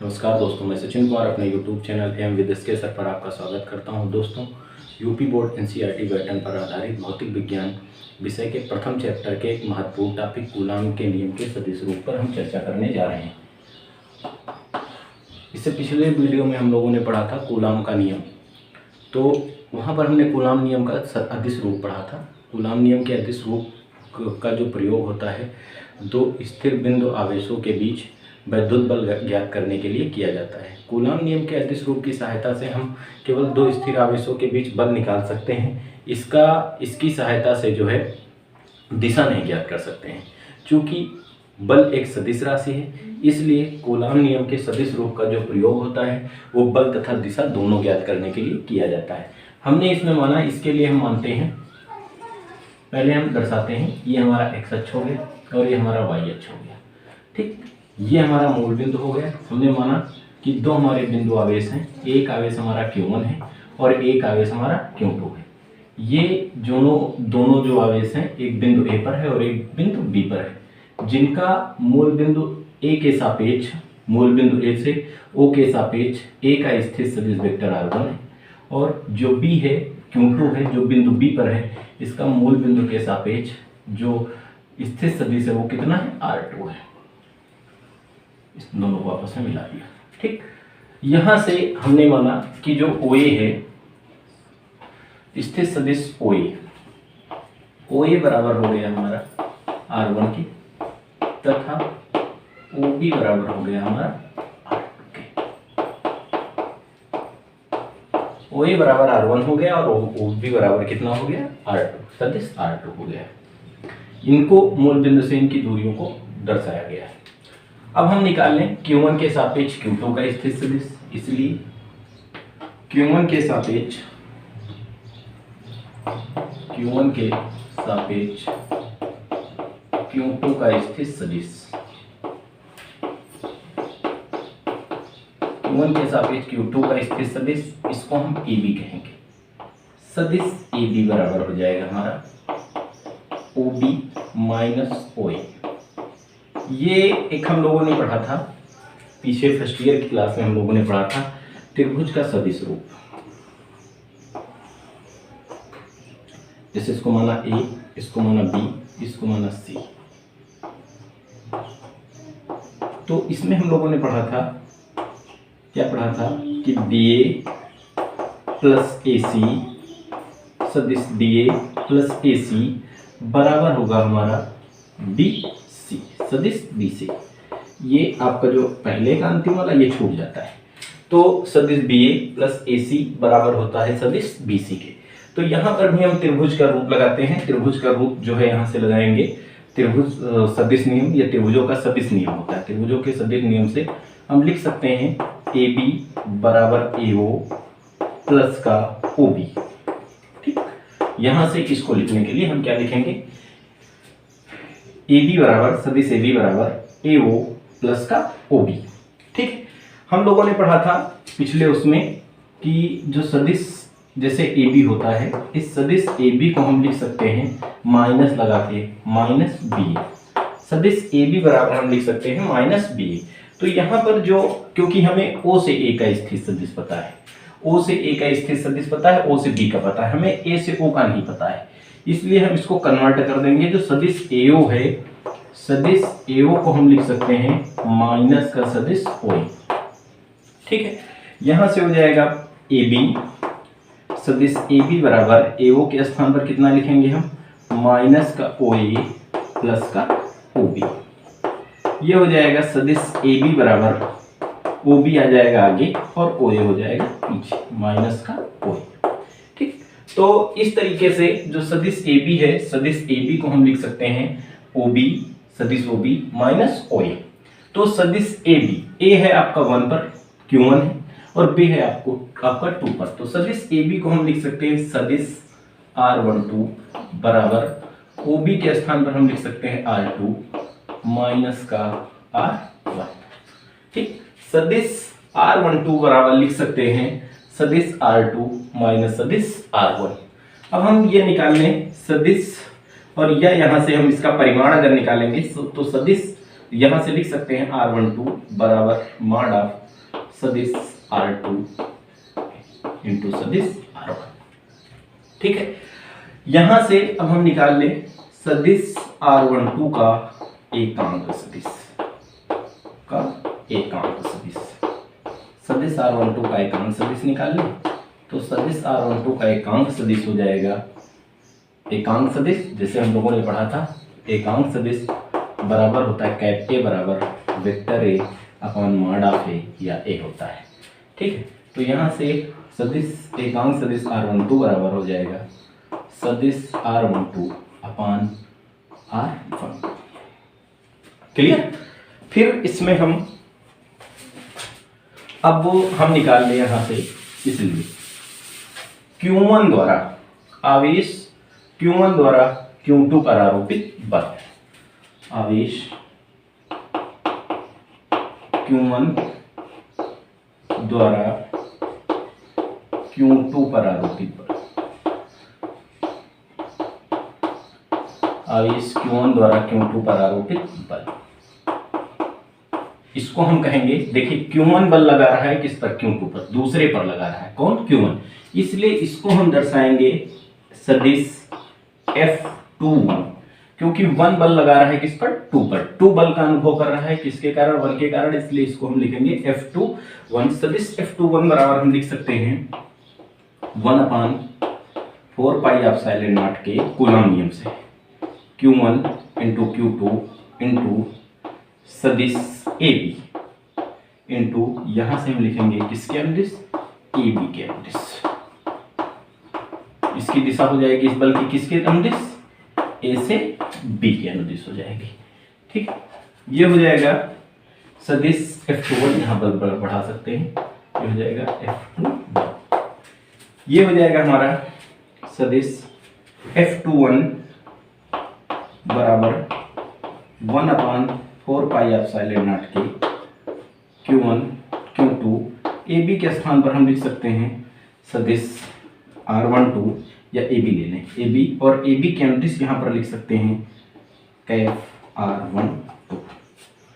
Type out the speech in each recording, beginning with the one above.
नमस्कार दोस्तों, मैं सचिन कुमार अपने YouTube चैनल एम विदेश के सर पर आपका स्वागत करता हूं। दोस्तों, यूपी बोर्ड एनसीईआरटी पैटर्न पर आधारित भौतिक विज्ञान विषय के प्रथम चैप्टर के एक महत्वपूर्ण टॉपिक कूलाम के नियम के सदिश रूप पर हम चर्चा करने जा रहे हैं। इससे पिछले वीडियो में हम लोगों ने पढ़ा था कूलाम का नियम, तो वहाँ पर हमने कूलाम नियम का अदिश रूप पढ़ा था। कूलाम नियम के अदिश रूप का जो प्रयोग होता है दो स्थिर बिंदु आवेशों के बीच वैद्युत बल ज्ञात करने के लिए किया जाता है। कूलाम नियम के अदिश रूप की सहायता से हम केवल दो स्थिर आवेशों के बीच बल निकाल सकते हैं। इसकी सहायता से जो है दिशा नहीं ज्ञात कर सकते हैं। चूँकि बल एक सदिश राशि है, इसलिए कूलाम नियम के सदिश रूप का जो प्रयोग होता है वो बल तथा दिशा दोनों ज्ञात करने के लिए किया जाता है। हमने इसमें माना, इसके लिए हम मानते हैं, पहले हम दर्शाते हैं, ये हमारा x अक्ष हो गया और ये हमारा y अक्ष हो गया। ठीक, ये हमारा मूल बिंदु हो गया। हमने माना कि दो हमारे बिंदु आवेश हैं, एक आवेश हमारा Q1 है और एक आवेश हमारा Q2 है। ये दोनों जो आवेश हैं एक बिंदु A पर है और एक बिंदु B पर है, जिनका मूल बिंदु A के सापेक्ष, मूल बिंदु A से O के सापेक्ष A का स्थिर सदिश वेक्टर R1 है और जो B है, Q2 है, जो बिंदु B पर है, इसका मूल बिंदु के सापेक्ष जो स्थिर सदिश है वो कितना है, R2 है। इस दोनों को आपस में मिला दिया। ठीक, यहां से हमने माना कि जो OA है, स्थिर सदिश OA बराबर हो गया हमारा R1 के, तथा OB बराबर हो गया हमारा R2 के। OA बराबर R1 हो गया और OB बराबर कितना हो गया, R2, सदिश R2 हो गया। इनको मूल बिंदु से इनकी दूरियों को दर्शाया गया है। अब हम निकाल लें Q1 के सापेक्ष Q2 का स्थिर सदिश, इसलिए Q1 के सापेक्ष Q2 का स्थिर सदिश, Q1 के सापेक्ष Q2 का स्थिर सदिश, इसको हम AB कहेंगे। सदिश AB बराबर हो जाएगा हमारा OB माइनस OA। ये एक हम लोगों ने पढ़ा था पीछे फर्स्ट ईयर की क्लास में, हम लोगों ने पढ़ा था त्रिभुज का सदिश रूप। जैसे इसको माना A, इसको माना B, इसको माना C। तो इसमें हम लोगों ने पढ़ा था, क्या पढ़ा था कि BA प्लस AC सदिश BA प्लस AC बराबर होगा हमारा BC सदिश BC। ये आपका जो पहले का अंतिम वाला ये छूट जाता है, तो सदिश BA प्लस AC बराबर होता है सदिश BC के। तो यहाँ पर भी हम त्रिभुज का रूप लगाते हैं। त्रिभुज का रूप जो है यहाँ से लगाएंगे, त्रिभुज सदिश नियम या त्रिभुजों का सदिश नियम होता है। त्रिभुजों के सदिश नियम से हम लिख सकते हैं AB बराबर AO प्लस का OB। ठीक, यहाँ से इसको लिखने के लिए हम क्या लिखेंगे, AB बराबर सदिश AB बराबर AO प्लस का OB। ठीक, हम लोगों ने पढ़ा था पिछले उसमें कि जो सदिश जैसे AB होता है, इस सदिश AB को हम लिख सकते हैं माइनस लगा के, माइनस BA। सदिश AB बराबर हम लिख सकते हैं माइनस BA। तो यहाँ पर जो, क्योंकि हमें O से A का स्थिर सदिश पता है, O से A का स्थिर सदिश पता है, O से B का पता है, हमें A से O का नहीं पता है, इसलिए हम इसको कन्वर्ट कर देंगे। जो सदिश AO है, सदिश AO को हम लिख सकते हैं माइनस का सदिश OA। ठीक है, यहां से हो जाएगा AB, सदिश AB बराबर AO के स्थान पर कितना लिखेंगे हम, माइनस का OA प्लस का OB। ये हो जाएगा सदिश AB बराबर OB आ जाएगा आगे और OA हो जाएगा पीछे, माइनस का OA। ठीक, तो इस तरीके से जो सदिश AB है, सदिश AB को हम लिख सकते हैं OB सदिश OB माइनस OA। तो सदिश AB, A है आपका 1 पर, Q1 है, और B है आपका 2 पर। तो सदिश AB को हम लिख सकते हैं सदिश R12 बराबर OB के स्थान पर हम लिख सकते हैं R2 माइनस का R1। ठीक, सदिश R12 बराबर लिख सकते हैं सदिश R2 माइनस सदिश R1। अब हम ये निकाल लें सदिश, और यहाँ से हम इसका परिमाण अगर निकालेंगे तो सदिश यहाँ से लिख सकते हैं R12 बराबर मॉड ऑफ सदिश R2 इंटू सदिश R1। ठीक है, यहां से अब हम निकाल लें सदिश R12 का एकांक सदिश सदिश R12 का एकांक सदिश निकाल लें तो सदिश R12 का एकांक सदिश हो जाएगा, एकांक सदिश जैसे हम लोगों ने पढ़ा था, एकांक सदिश बराबर होता है कैप ए बराबर vector A upon mod of A या ए होता है। ठीक है, तो यहाँ से सदिश एकांक सदिश R12 बराबर हो जाएगा सदिश R12 अपॉन R12। क्लियर? फिर इसमें हम अब हम निकाल लें यहाँ से, इसलिए Q1 द्वारा आवेश Q1 द्वारा Q2 पर आरोपित बल, आवेश Q1 द्वारा Q2 पर आरोपित बल, आवेश Q1 द्वारा Q2 पर आरोपित बल, इसको हम कहेंगे, देखिए Q1 बल लगा रहा है किस पर, Q2 पर, दूसरे पर लगा रहा है, कौन, Q1, इसलिए इसको हम दर्शाएंगे सदिश F21, क्योंकि 1 बल लगा रहा है किस पर, 2 पर, 2 बल का अनुभव कर रहा है किसके कारण, 1 के कारण, इसलिए इसको हम लिखेंगे F21। सदिश F21 बराबर हम लिख सकते हैं 1/4 पाई एप्सिलॉन नॉट के कूलम नियम से Q1 इंटू Q2 इंटू सदिश AB इंटू यहां से हम लिखेंगे किसके अनुदिश, AB के अनुदिश, इसकी दिशा हो जाएगी इस बल की किसके अनुदिश, A से B के अनुदिश हो जाएगी। ठीक, ये हो जाएगा सदिश F21, यहां बल बढ़ा सकते हैं, ये हो जाएगा F2, ये हो जाएगा हमारा सदिश F21 बराबर 1/4 पाई एप्सिलॉन नॉट के Q1 Q2, AB के स्थान पर हम लिख सकते हैं सदिश R12 या AB ले लें, AB और AB के अनुदिश यहाँ पर लिख सकते हैं कैप R12।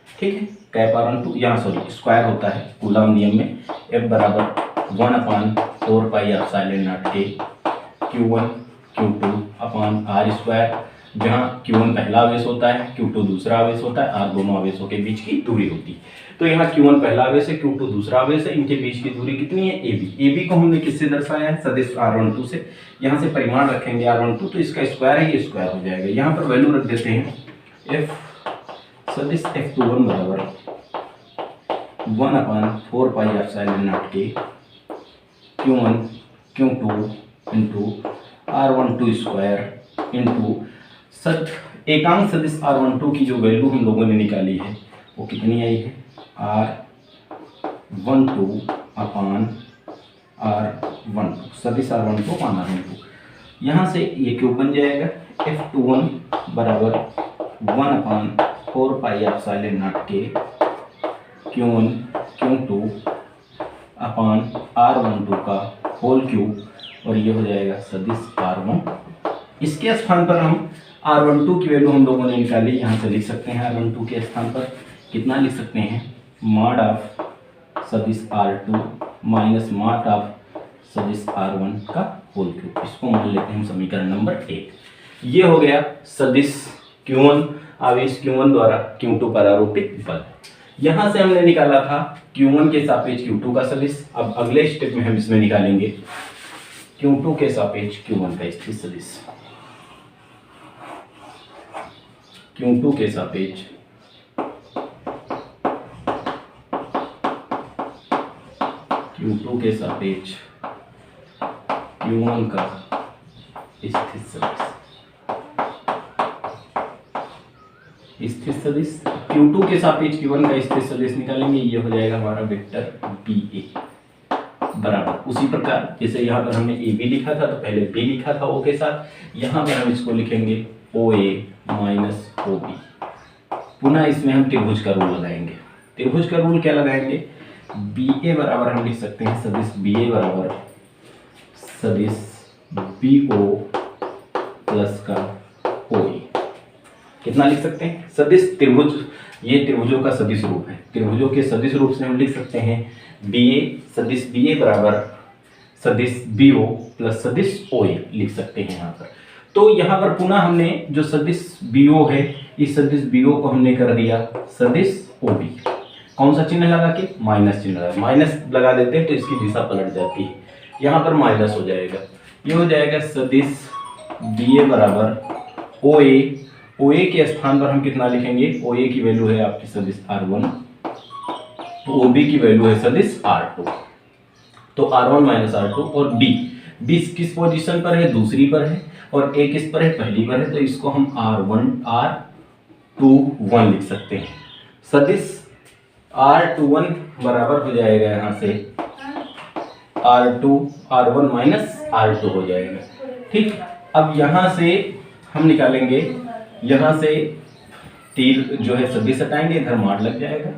ठीक है, कैप R12 यहाँ सॉरी स्क्वायर होता है कूलम नियम में, F बराबर 1/4 पाई एप्सिलॉन नॉट के Q1 Q2 upon R square, जहाँ Q1 पहला आवेश होता है, Q2 दूसरा आवेश होता है, R दोनों आवेशों के बीच की दूरी होती है। तो यहाँ Q1 पहला आवेश है, Q2 दूसरा आवेश है, इनके बीच की दूरी कितनी है, AB। AB को हमने किससे दर्शाया है, सदिश R12 से, यहाँ से परिमाण रखेंगे R12 तो इसका स्क्वायर है, ये स्क्वायर हो जाएगा, यहाँ पर वैल्यू रख देते हैं F सदिश F21 बराबर 1/4 पाई एप्सिलॉन नॉट के Q1 Q2 into R12 square into एकांक सदिश R12 की जो वैल्यू हम लोगों ने निकाली है वो कितनी आई है, R12 अपॉन R12, सदिश R12 अपॉन R12, यहाँ से ये क्यूब बन जाएगा F21 बराबर 1/4 पाई एप्सिलॉन नॉट के Q1 Q2 अपॉन R12 का होल क्यूब, और ये हो जाएगा सदिश R1। इसके स्थान पर हम R12 की वैल्यू हम लोगों ने निकाली, यहाँ से लिख सकते हैं R12 के स्थान पर कितना लिख सकते हैं, मॉड ऑफ सदिश R2 माइनस मॉड ऑफ सदिश R1 का होल क्यूब, इसको मान लेते हैं समीकरण नंबर 1। ये हो गया सदिश Q1, आवेश Q1 द्वारा Q2 पर आरोपित बल। यहाँ से हमने निकाला था Q1 के सापेक्ष Q2 का सदिश, अब अगले स्टेप में हम इसमें निकालेंगे Q2 के सापेक्ष Q1 का स्थिर सदिश, Q2 के सापेक्ष Q2 के सापेक्ष Q1 का स्थिर सदिश, स्थिर सदिश Q2 के सापेक्ष Q1 का स्थिर सदिश निकालेंगे, ये हो जाएगा हमारा वेक्टर BA बराबर, उसी प्रकार जैसे यहाँ पर हमने AB लिखा था तो पहले B लिखा था O के साथ, यहाँ पर हम इसको लिखेंगे OA माइनस OB। पुनः इसमें हम त्रिभुज का रूल लगाएंगे, त्रिभुज का रूल क्या लगाएंगे, BA बराबर हम लिख सकते हैं सदिश BA बराबर सदिश BO प्लस का OA, कितना लिख सकते हैं, सदिश त्रिभुज ये त्रिभुजों का सदिश रूप है। त्रिभुजों के सदिश रूप से हम लिख सकते हैं बी ए सदिश बी ए बराबर सदिश बी ओ प्लस सदिश ओ ए लिख सकते हैं यहाँ पर। तो यहाँ पर पुनः हमने जो सदिश बी ओ है, इस सदिश बी ओ को हमने कर दिया सदिश ओ बी। कौन सा चिन्ह लगा के? माइनस चिन्ह लगा, माइनस लगा देते हैं तो इसकी दिशा पलट जाती है, यहाँ पर माइनस हो जाएगा। ये हो जाएगा सदिश बी ए बराबर ओ ए। ओ ए के स्थान पर हम कितना लिखेंगे? ओ ए की वैल्यू है आपकी सदिश R1, तो ओ बी की वैल्यू है सदिश R2। तो R1 माइनस R2 और बी किस पोजीशन पर है? दूसरी पर है, और ए किस पर है? पहली पर है। तो इसको हम R21 लिख सकते हैं। सदिश R21 बराबर हो जाएगा यहाँ से R1 माइनस R2 हो जाएगा। ठीक, अब यहाँ से हम निकालेंगे, यहाँ से तीर जो है सदिश हटाएंगे, इधर माड लग जाएगा।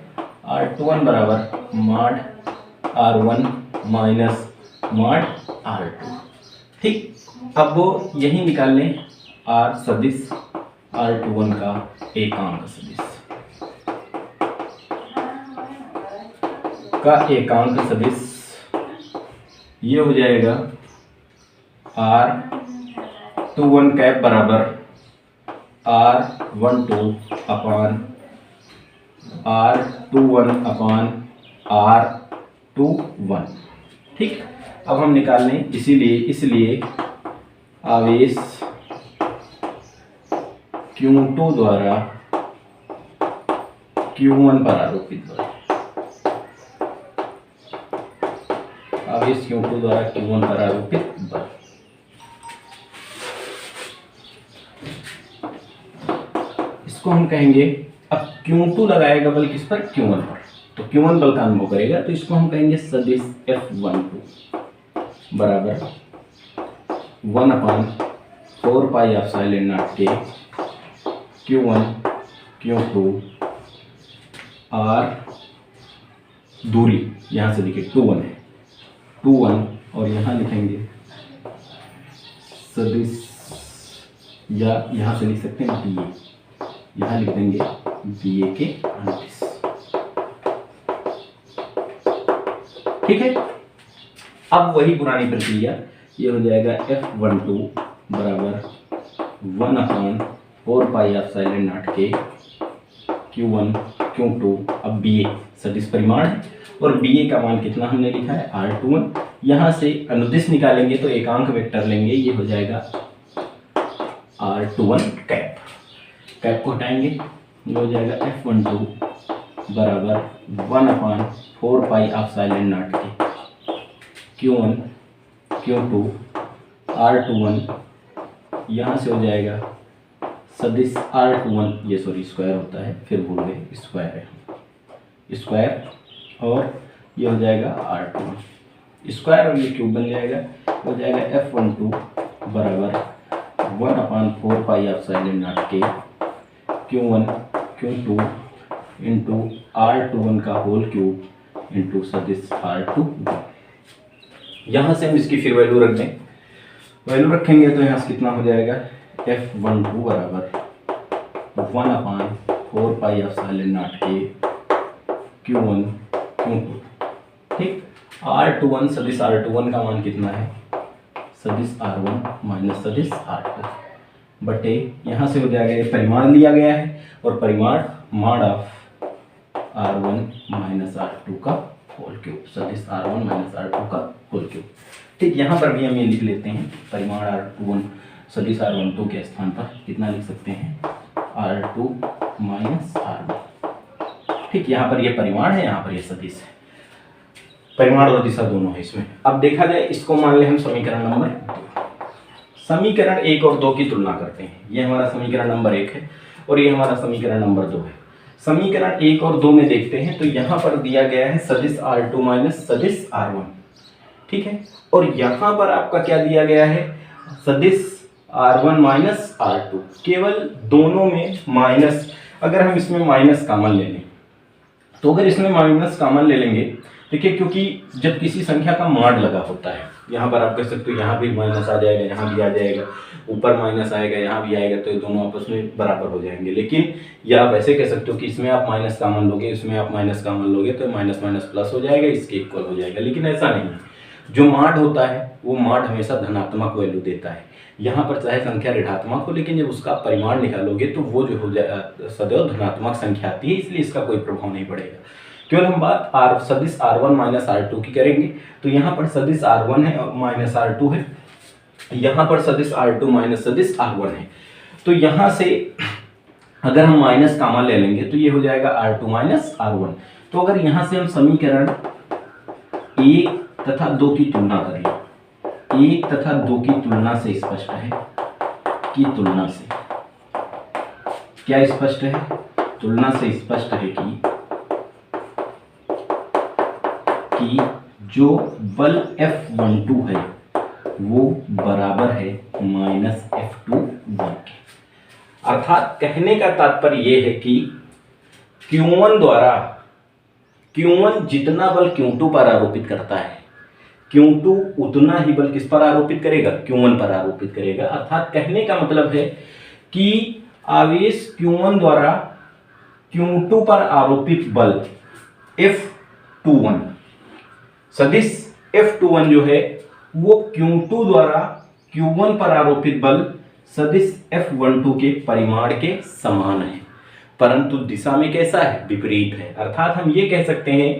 R21 बराबर माड R1 माइनस माड R2। ठीक, अब वो यही निकाल लें R सदिश R21 का एकांक सदिश ये हो जाएगा R21 कैप बराबर R12 अपान R21 अपान R21। ठीक, अब हम निकाल लें, इसलिए आवेश Q2 द्वारा Q1 पर आरोपित बल, आवेश Q2 द्वारा Q1 पर आरोपित बल। इसको हम कहेंगे, अब Q2 लगाएगा बल किस पर? Q1 पर, तो Q1 बल का अनुभव करेगा, तो इसको हम कहेंगे सदिश F12 बराबर 1/4 पाई एप्सिलॉन नॉट के Q1 Q2 R दूरी यहाँ से देखिए 2 है, 2 और यहाँ लिखेंगे सदिश, या यहाँ से लिख सकते हैं बी ए, यहाँ लिख देंगे बी ए के अनुदिश। ठीक है, अब वही पुरानी प्रक्रिया, ये हो जाएगा F12 बराबर 1/4 पाई एप्सिलॉन नॉट के Q1 Q2। अब बी ए सदिश परिमाण है, और बी ए का मान कितना हमने लिखा है? R21। यहाँ से अनुदिश निकालेंगे तो एकांक वेक्टर लेंगे, ये हो जाएगा R21 कैप, कैप को हटाएंगे, ये हो जाएगा F12 बराबर 1/4 पाई एप्सिलॉन नॉट के Q1 Q2 R21। यहाँ से हो जाएगा सदिश R21, ये सॉरी स्क्वायर होता है, फिर भूल गए, स्क्वायर है, स्क्वायर, और ये हो जाएगा R21 स्क्वायर, और ये क्यूब बन जाएगा, हो जाएगा F12 बराबर 1/4 पाई एप्सिलॉन नॉट के Q1 Q2 इंटू R21 का होल क्यूब इंटू सदिश R21। यहाँ से हम इसकी फिर वैल्यू रख दें, वैल्यू रखेंगे तो यहाँ से कितना हो जाएगा? F12 बराबर 1/4 पाई एप्सिलॉन नॉट के Q1 Q2। ठीक, R21 सदिश R21 का मान कितना है? सदिश R1 माइनस सदिश R2 बटे, यहाँ से हो जाएगा, ये परिमाण लिया गया है, और परिमाण mod of R1 minus R2 का होल क्यूब, सदिश R1 माइनस R2 का होल क्यूब। ठीक, यहाँ पर भी हम ये लिख लेते हैं, परिमाण R21 सदिश R12 के स्थान पर कितना लिख सकते हैं? R2 minus R1। ठीक, यहाँ पर ये परिमाण है, यहाँ पर ये सदिश है, परिमाण और दिशा दोनों है इसमें। अब देखा जाए, इसको मान लें हम समीकरण नंबर 2। समीकरण 1 और 2 की तुलना करते हैं। ये हमारा समीकरण नंबर 1 है और ये हमारा समीकरण नंबर 2 है। समीकरण 1 और 2 में देखते हैं तो यहाँ पर दिया गया है सदिश R2 माइनस सदिश R1, ठीक है, और यहाँ पर आपका क्या दिया गया है? सदिश R1 माइनस R2। केवल दोनों में माइनस, अगर हम इसमें माइनस कॉमन ले लें, तो अगर इसमें माइनस कॉमन ले लेंगे, देखिए, क्योंकि जब किसी संख्या का मॉड लगा होता है, यहाँ पर आप कह सकते हो यहाँ भी माइनस आ जाएगा, यहाँ भी आ जाएगा, ऊपर माइनस आएगा, यहाँ भी आएगा, तो ये दोनों आपस में बराबर हो जाएंगे। लेकिन या आप ऐसे कह सकते हो कि इसमें आप माइनस कॉमन लोगे, इसमें आप माइनस कॉमन लोगे, तो माइनस माइनस प्लस हो जाएगा, इसके इक्वल हो जाएगा। लेकिन ऐसा नहीं है, जो मॉड होता है वो मॉड हमेशा धनात्मक वैल्यू देता है। यहाँ पर चाहे संख्या ऋणात्मक हो, लेकिन जब उसका परिमाण निकालोगे तो वो जो हो जाए सदैव धनात्मक संख्या आती है, इसलिए इसका कोई प्रभाव नहीं पड़ेगा। केवल हम बात सदिश R1 माइनस R2 की करेंगे। तो यहाँ पर सदिश R1 है और माइनस R2 है, यहाँ पर सदिश R2 माइनस सदिश R1 है। तो यहाँ से अगर हम माइनस कॉमन ले लेंगे तो ये हो जाएगा R2 माइनस R1। तो अगर यहाँ से हम समीकरण 1 तथा 2 की तुलना करें, 1 तथा 2 की तुलना से स्पष्ट है कि तुलना से क्या स्पष्ट है, तुलना से स्पष्ट है कि जो बल F12 है वो बराबर है माइनस F21 के। अर्थात कहने का तात्पर्य यह है कि Q1 द्वारा Q1 जितना बल Q2 पर आरोपित करता है, Q2 उतना ही बल किस पर आरोपित करेगा, Q1 पर आरोपित करेगा। अर्थात कहने का मतलब है कि आवेश Q1 द्वारा Q2 पर आरोपित बल F21, सदिश F21 जो है वो Q2 द्वारा Q1 पर आरोपित बल सदिश F12 के परिमाण के समान है, परंतु दिशा में कैसा है, विपरीत है। अर्थात हम ये कह सकते हैं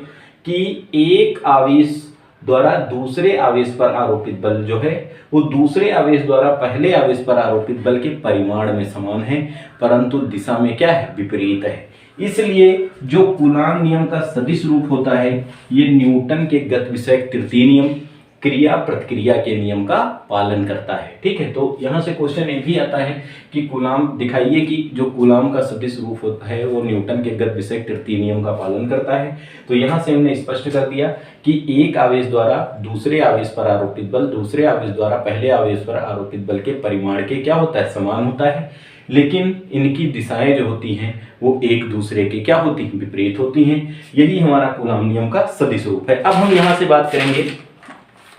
कि एक आवेश द्वारा दूसरे आवेश पर आरोपित बल जो है वो दूसरे आवेश द्वारा पहले आवेश पर आरोपित बल के परिमाण में समान है, परंतु दिशा में क्या है, विपरीत है। इसलिए जो कूलाम नियम का सदिश रूप होता है ये न्यूटन के गति विषयक तृतीय नियम क्रिया प्रतिक्रिया के नियम का पालन करता है। ठीक है, तो यहाँ से क्वेश्चन ये भी आता है कि कूलाम दिखाइए कि जो कूलाम का सदिश रूप होता है वो न्यूटन के गति विषयक तृतीय नियम का पालन करता है। तो यहाँ से हमने स्पष्ट कर दिया कि एक आवेश द्वारा दूसरे आवेश पर आरोपित बल दूसरे आवेश द्वारा पहले आवेश पर आरोपित बल के परिमाण के क्या होता है, समान होता है, लेकिन इनकी दिशाएं जो होती हैं वो एक दूसरे के क्या होती हैं, विपरीत होती हैं। यही हमारा कूलाम नियम का सदिश रूप है। अब हम यहाँ से बात करेंगे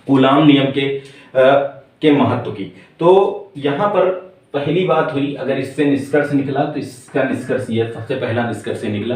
कूलाम नियम के महत्व की। तो यहाँ पर पहली बात हुई, अगर इससे निष्कर्ष निकला तो इसका निष्कर्ष यह सबसे पहला निष्कर्ष निकला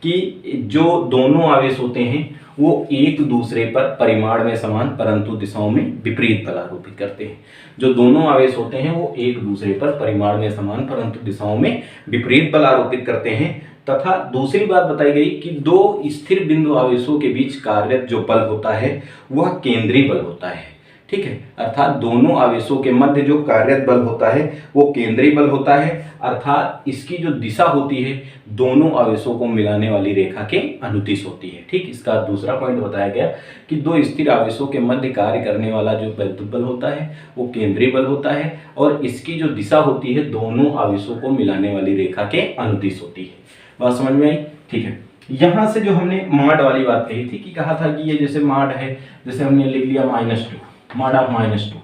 कि जो दोनों आवेश होते हैं वो एक दूसरे पर परिमाण में समान परंतु दिशाओं में विपरीत बल आरोपित करते हैं। जो दोनों आवेश होते हैं वो एक दूसरे पर परिमाण में समान परंतु दिशाओं में विपरीत बल आरोपित करते हैं। तथा दूसरी बात बताई गई कि दो स्थिर बिंदु आवेशों के बीच कार्यरत जो बल होता है वह केंद्रीय बल होता है। ठीक है, अर्थात दोनों आवेशों के मध्य जो कार्यरत बल होता है वो केंद्रीय बल होता है। अर्थात इसकी जो दिशा होती है दोनों आवेशों को मिलाने वाली रेखा के अनुदिश होती है। ठीक, इसका दूसरा पॉइंट बताया गया कि दो स्थिर आवेशों के मध्य कार्य करने वाला जो वैद्युत बल होता है वो केंद्रीय बल होता है और इसकी जो दिशा होती है दोनों आवेशों को मिलाने वाली रेखा के अनुदिश होती है। बात समझ में आई? ठीक है, यहाँ से जो हमने माड वाली बात कही थी कि कहा था कि ये जैसे माड है, जैसे हमने लिख लिया -2 माड ऑफ -2।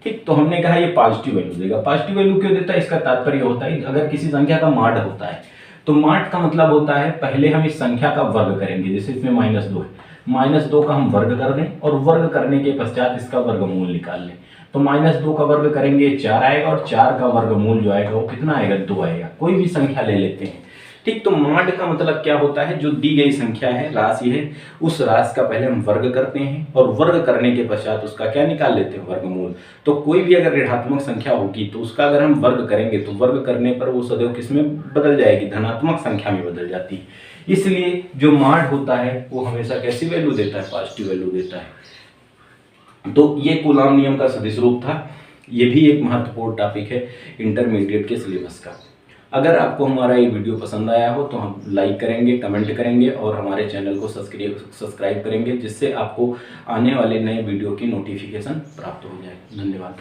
ठीक, तो हमने कहा ये पॉजिटिव वैल्यू देगा। पॉजिटिव वैल्यू क्यों देता है, इसका तात्पर्य होता है अगर किसी संख्या का माड होता है तो माड का मतलब होता है पहले हम इस संख्या का वर्ग करेंगे। जैसे इसमें -2 है, -2 का हम वर्ग कर दें और वर्ग करने के पश्चात इसका वर्गमूल निकाल लें। तो -2 का वर्ग करेंगे 4 आएगा और 4 का वर्गमूल जो आएगा वो कितना आएगा, 2 आएगा। कोई भी संख्या ले लेते हैं। ठीक, तो माड का मतलब क्या होता है, जो दी गई संख्या है, राशि है, उस राशि का पहले हम वर्ग करते हैं और वर्ग करने के पश्चात उसका क्या निकाल लेते हैं, वर्गमूल। तो कोई भी अगर ऋणात्मक संख्या होगी तो उसका अगर हम वर्ग करेंगे तो वर्ग करने पर वो सदैव किस में बदल जाएगी, धनात्मक संख्या में बदल जाती है। इसलिए जो माड होता है वो हमेशा कैसी वैल्यू देता है, पॉजिटिव वैल्यू देता है। तो ये कूलाम नियम का सदिश रूप था। ये भी एक महत्वपूर्ण टॉपिक है इंटरमीडिएट के सिलेबस का। अगर आपको हमारा ये वीडियो पसंद आया हो तो हम लाइक करेंगे, कमेंट करेंगे और हमारे चैनल को सब्सक्राइब करेंगे, जिससे आपको आने वाले नए वीडियो की नोटिफिकेशन प्राप्त हो जाए। धन्यवाद।